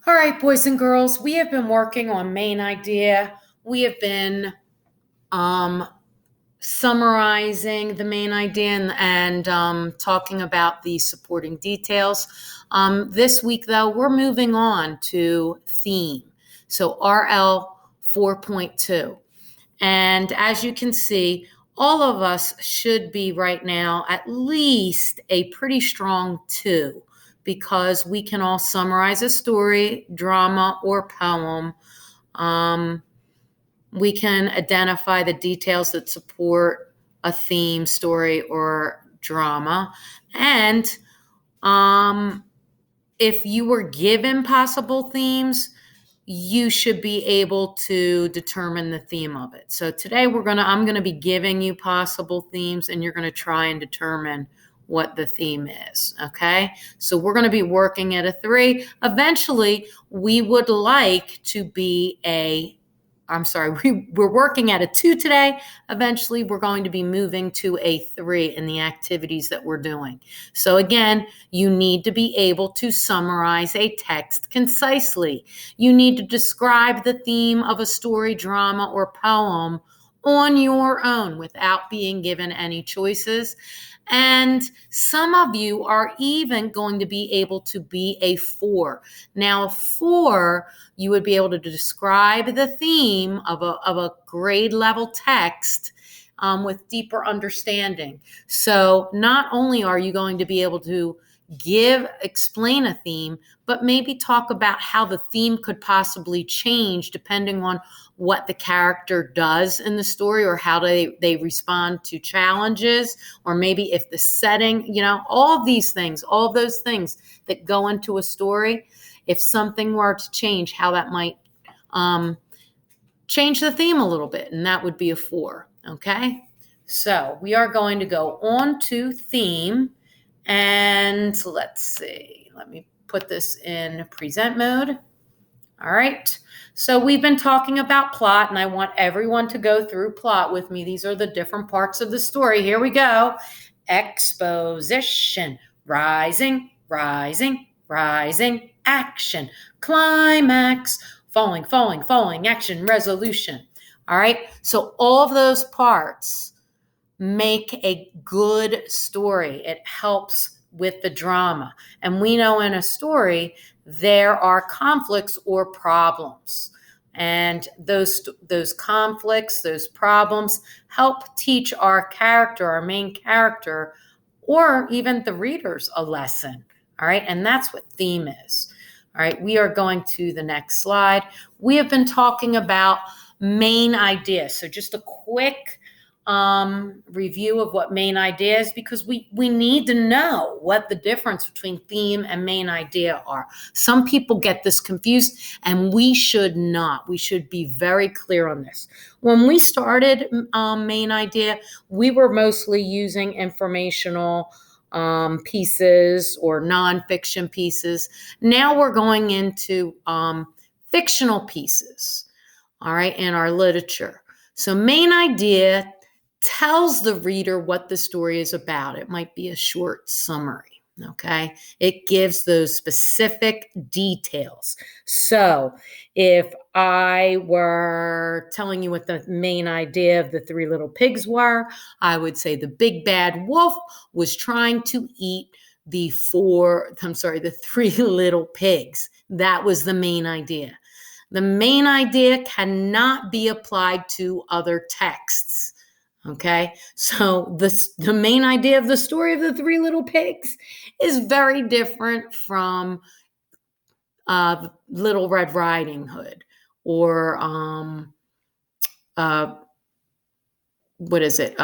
All right, boys and girls, we have been working on main idea. We have been um, summarizing the main idea and talking about the supporting details. This week, though, we're moving on to theme. So RL 4.2. And as you can see, all of us should be right now at least a pretty strong 2 because we can all summarize a story, drama, or poem. Um, we can identify the details that support a theme, story, or drama. And um, if you were given possible themes, you should be able to determine the theme of it. So today I'm going to be giving you possible themes and you're going to try and determine what the theme is. Okay. So we're going to be working at a 3. Eventually we would like to be we're working at a 2 today. Eventually, we're going to be moving to a 3 in the activities that we're doing. So again, you need to be able to summarize a text concisely. You need to describe the theme of a story, drama, or poem on your own without being given any choices. And some of you are even going to be able to be a 4. Now, 4, you would be able to describe the theme of a grade level text with deeper understanding. So not only are you going to be able to explain a theme, but maybe talk about how the theme could possibly change depending on what the character does in the story or how they respond to challenges, or maybe if the setting, all of these things, all of those things that go into a story, if something were to change, how that might change the theme a little bit, and that would be a 4, okay? So we are going to go on to theme, and let's see. Let me put this in present mode. All right. So we've been talking about plot, and I want everyone to go through plot with me. These are the different parts of the story. Here we go. Exposition, rising, rising, rising, action, climax, falling, falling, falling, action, resolution. All right. So all of those parts make a good story. It helps with the drama. And we know in a story, there are conflicts or problems. And those conflicts, those problems help teach our character, our main character, or even the readers a lesson. All right. And that's what theme is. All right. We are going to the next slide. We have been talking about main ideas. So just a quick review of what main idea is, because we need to know what the difference between theme and main idea are. Some people get this confused, and we should not. We should be very clear on this. When we started main idea, we were mostly using informational pieces or nonfiction pieces. Now we're going into fictional pieces, all right, in our literature. So main idea tells the reader what the story is about. It might be a short summary, okay? It gives those specific details. So if I were telling you what the main idea of the 3 little pigs were, I would say the big bad wolf was trying to eat the 3 little pigs. That was the main idea. The main idea cannot be applied to other texts. Okay, so the main idea of the story of the 3 little pigs is very different from Little Red Riding Hood or what is it?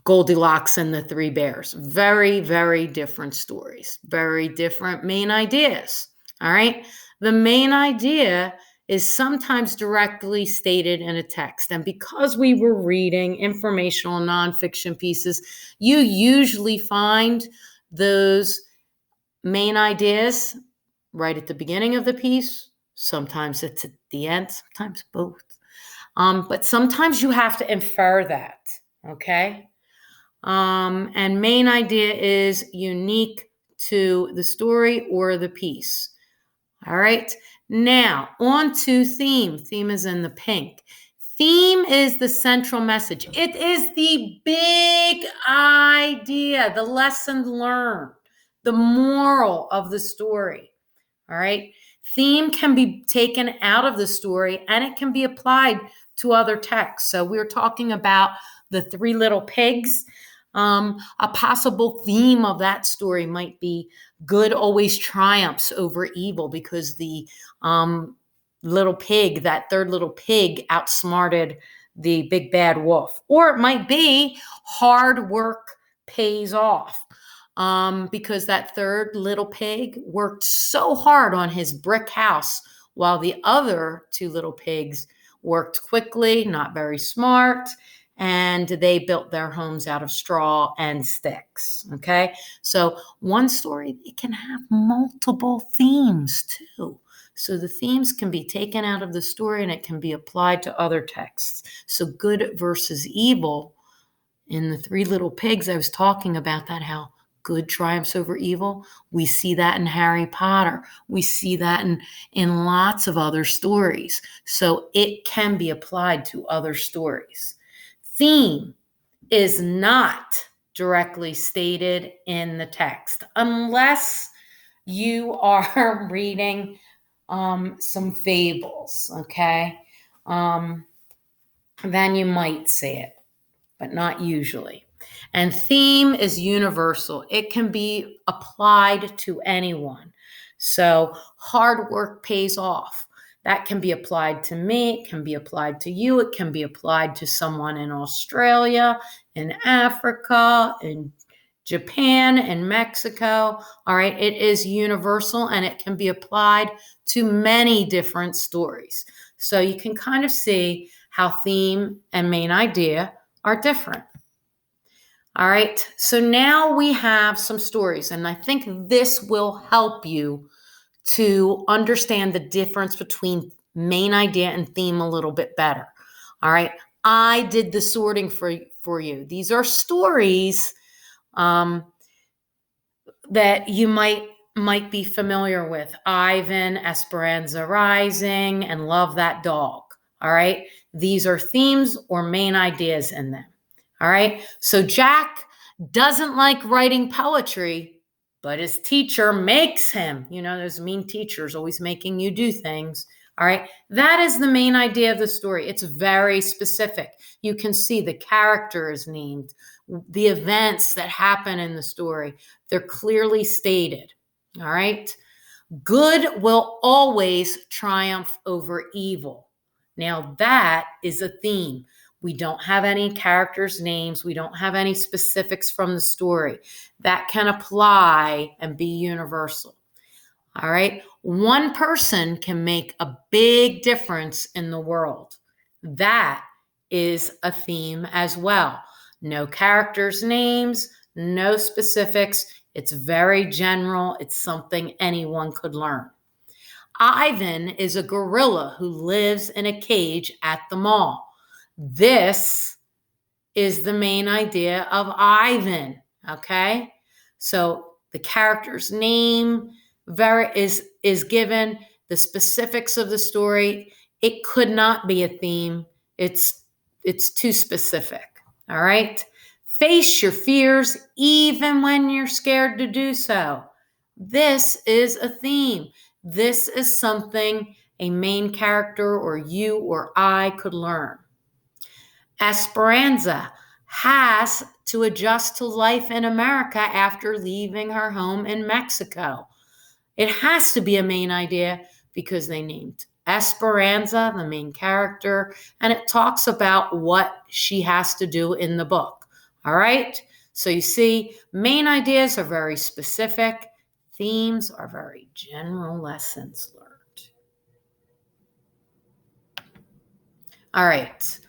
Goldilocks and the 3 Bears. Very, very different stories. Very different main ideas. All right, the main idea is sometimes directly stated in a text. And because we were reading informational nonfiction pieces, you usually find those main ideas right at the beginning of the piece. Sometimes it's at the end, sometimes both. But sometimes you have to infer that, okay? And main idea is unique to the story or the piece. All right. Now, on to theme. Theme is in the pink. Theme is the central message. It is the big idea, the lesson learned, the moral of the story. All right. Theme can be taken out of the story and it can be applied to other texts. So we're talking about the Three Little Pigs. A possible theme of that story might be good always triumphs over evil because the little pig, that third little pig, outsmarted the big bad wolf. Or it might be hard work pays off. Because that third little pig worked so hard on his brick house while the other two little pigs worked quickly, not very smart, and they built their homes out of straw and sticks. Okay, so one story, it can have multiple themes too. So the themes can be taken out of the story and it can be applied to other texts. So good versus evil. In the Three Little Pigs, I was talking about that, how good triumphs over evil. We see that in Harry Potter. We see that in lots of other stories. So it can be applied to other stories. Theme is not directly stated in the text unless you are reading some fables, okay? Then you might see it, but not usually. And theme is universal. It can be applied to anyone. So hard work pays off. That can be applied to me. It can be applied to you. It can be applied to someone in Australia, in Africa, in Japan, in Mexico. All right. It is universal and it can be applied to many different stories. So you can kind of see how theme and main idea are different. All right, so now we have some stories, and I think this will help you to understand the difference between main idea and theme a little bit better. All right, I did the sorting for you. These are stories that you might be familiar with. Ivan, Esperanza Rising, and Love That Dog. All right, these are themes or main ideas in them. All right. So Jack doesn't like writing poetry, but his teacher makes him. You know, those mean teachers always making you do things. All right. That is the main idea of the story. It's very specific. You can see the character is named, the events that happen in the story, they're clearly stated. All right. Good will always triumph over evil. Now, that is a theme. We don't have any characters' names. We don't have any specifics from the story. That can apply and be universal. All right. One person can make a big difference in the world. That is a theme as well. No characters' names, no specifics. It's very general. It's something anyone could learn. Ivan is a gorilla who lives in a cage at the mall. This is the main idea of Ivan, okay? So the character's name is given, the specifics of the story. It could not be a theme. It's too specific, all right? Face your fears even when you're scared to do so. This is a theme. This is something a main character or you or I could learn. Esperanza has to adjust to life in America after leaving her home in Mexico. It has to be a main idea because they named Esperanza, the main character, and it talks about what she has to do in the book. All right? So you see, main ideas are very specific. Themes are very general lessons learned. All right.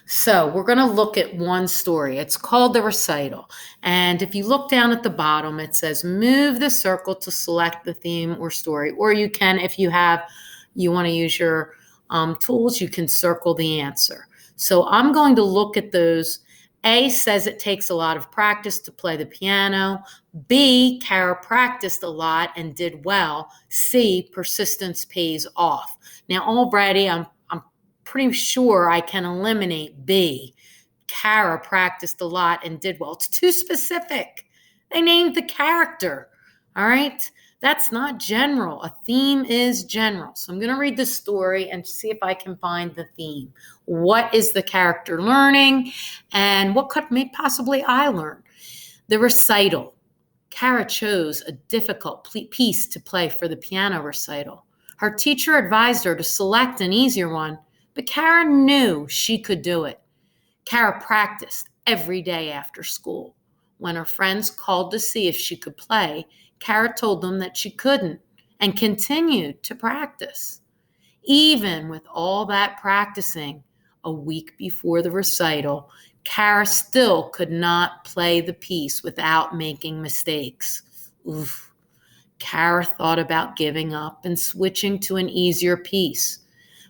So we're going to look at one story. It's called The Recital. And if you look down at the bottom, it says move the circle to select the theme or story. Or you can, if you want to use your tools, you can circle the answer. So I'm going to look at those A says it takes a lot of practice to play the piano. B, Kara practiced a lot and did well. C, persistence pays off. Now already I'm pretty sure I can eliminate B. Kara practiced a lot and did well. It's too specific. They named the character. All right. That's not general. A theme is general. So I'm going to read the story and see if I can find the theme. What is the character learning? And what could possibly I learn? The recital. Kara chose a difficult piece to play for the piano recital. Her teacher advised her to select an easier one, but Kara knew she could do it. Kara practiced every day after school. When her friends called to see if she could play, Kara told them that she couldn't and continued to practice. Even with all that practicing, a week before the recital, Kara still could not play the piece without making mistakes. Oof. Kara thought about giving up and switching to an easier piece.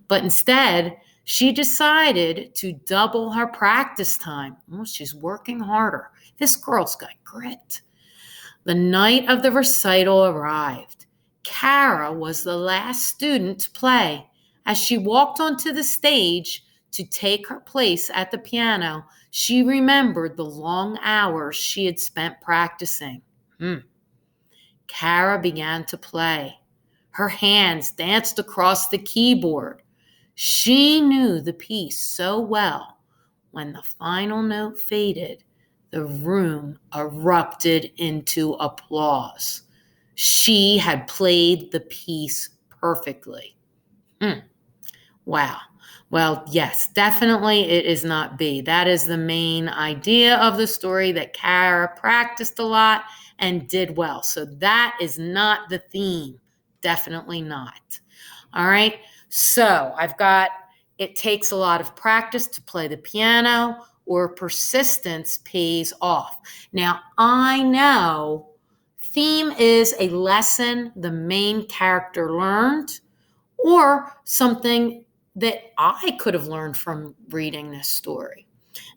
But instead, she decided to double her practice time. Oh, she's working harder. This girl's got grit. The night of the recital arrived. Kara was the last student to play. As she walked onto the stage to take her place at the piano, she remembered the long hours she had spent practicing. Kara began to play. Her hands danced across the keyboard. She knew the piece so well. When the final note faded, the room erupted into applause. She had played the piece perfectly. Wow. Well, yes, definitely it is not B. That is the main idea of the story, that Kara practiced a lot and did well. So that is not the theme. Definitely not. All right. So I've got it takes a lot of practice to play the piano, or persistence pays off. Now, I know theme is a lesson the main character learned, or something that I could have learned from reading this story.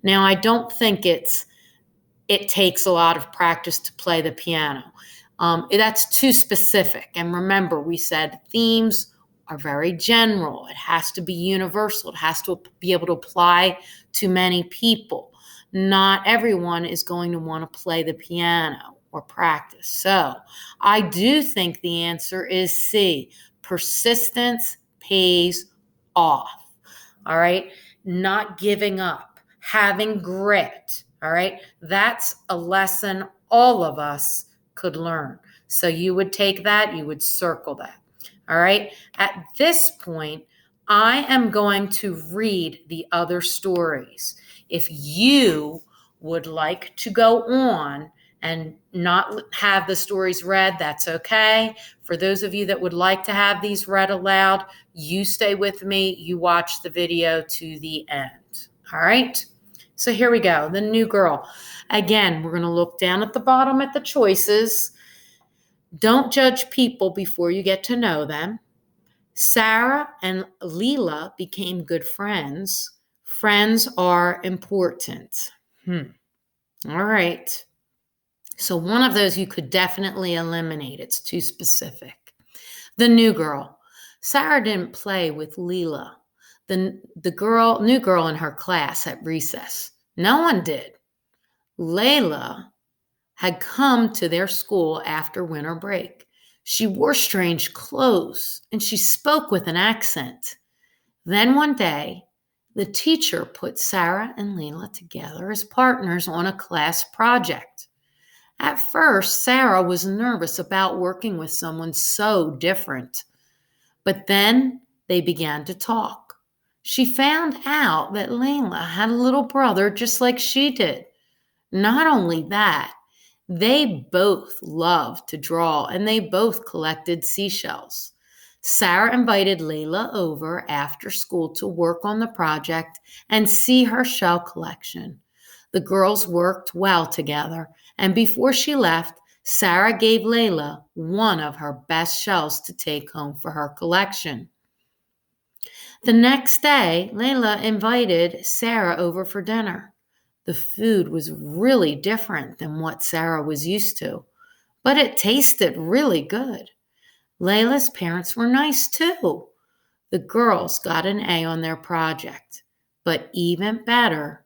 Now, I don't think it takes a lot of practice to play the piano. That's too specific. And remember, we said themes are very general. It has to be universal. It has to be able to apply to many people. Not everyone is going to want to play the piano or practice. So I do think the answer is C. Persistence pays off. All right. Not giving up, having grit. All right. That's a lesson all of us could learn. So you would take that, you would circle that. All right. At this point, I am going to read the other stories. If you would like to go on and not have the stories read, that's okay. For those of you that would like to have these read aloud, you stay with me. You watch the video to the end. All right. So here we go. The new girl. Again, we're going to look down at the bottom at the choices. Don't judge people before you get to know them. Sarah and Leela became good friends. Friends are important. All right. So one of those you could definitely eliminate. It's too specific. The new girl. Sarah didn't play with Leela, the new girl in her class at recess. No one did. Layla had come to their school after winter break. She wore strange clothes and she spoke with an accent. Then one day, the teacher put Sarah and Leela together as partners on a class project. At first, Sarah was nervous about working with someone so different. But then they began to talk. She found out that Layla had a little brother just like she did. Not only that, they both loved to draw and they both collected seashells. Sarah invited Layla over after school to work on the project and see her shell collection. The girls worked well together, and before she left, Sarah gave Layla one of her best shells to take home for her collection. The next day, Layla invited Sarah over for dinner. The food was really different than what Sarah was used to, but it tasted really good. Layla's parents were nice too. The girls got an A on their project, but even better,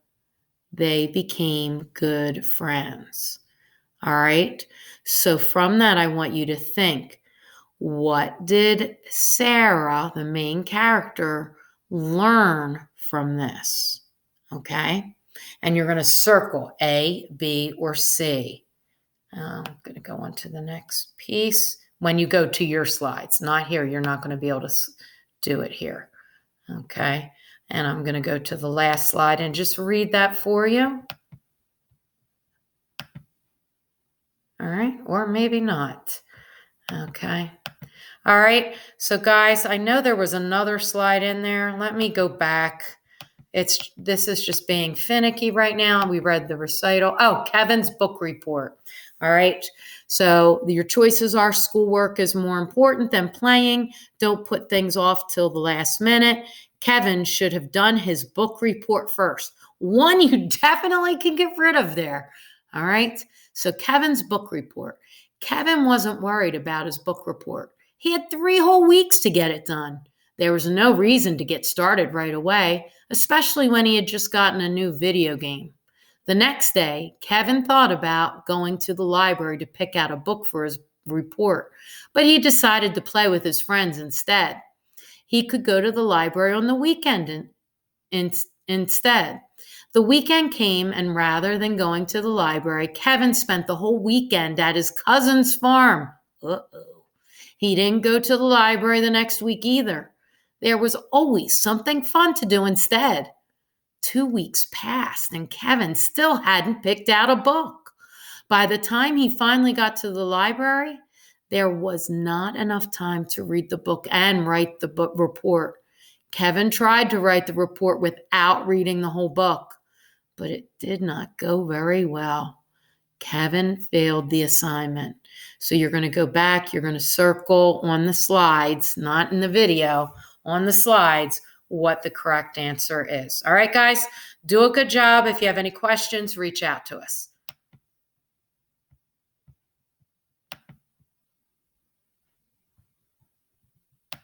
they became good friends. All right. So from that, I want you to think, what did Sarah, the main character, learn from this? Okay. And you're going to circle A, B, or C. I'm going to go on to the next piece. When you go to your slides, not here, you're not going to be able to do it here. Okay. And I'm going to go to the last slide and just read that for you. All right. Or maybe not. Okay. All right. So guys, I know there was another slide in there. Let me go back. This is just being finicky right now. We read the recital. Oh, Kevin's book report. All right. So your choices are: schoolwork is more important than playing. Don't put things off till the last minute. Kevin should have done his book report first. One you definitely can get rid of there. All right. So Kevin's book report. Kevin wasn't worried about his book report. He had 3 whole weeks to get it done. There was no reason to get started right away, especially when he had just gotten a new video game. The next day, Kevin thought about going to the library to pick out a book for his report, but he decided to play with his friends instead. He could go to the library on the weekend instead. The weekend came, and rather than going to the library, Kevin spent the whole weekend at his cousin's farm. Uh-oh. He didn't go to the library the next week either. There was always something fun to do instead. 2 weeks passed, and Kevin still hadn't picked out a book. By the time he finally got to the library, there was not enough time to read the book and write the book report. Kevin tried to write the report without reading the whole book, but it did not go very well. Kevin failed the assignment. So you're going to go back, you're going to circle on the slides, not in the video, on the slides, what the correct answer is. All right, guys, do a good job. If you have any questions, reach out to us.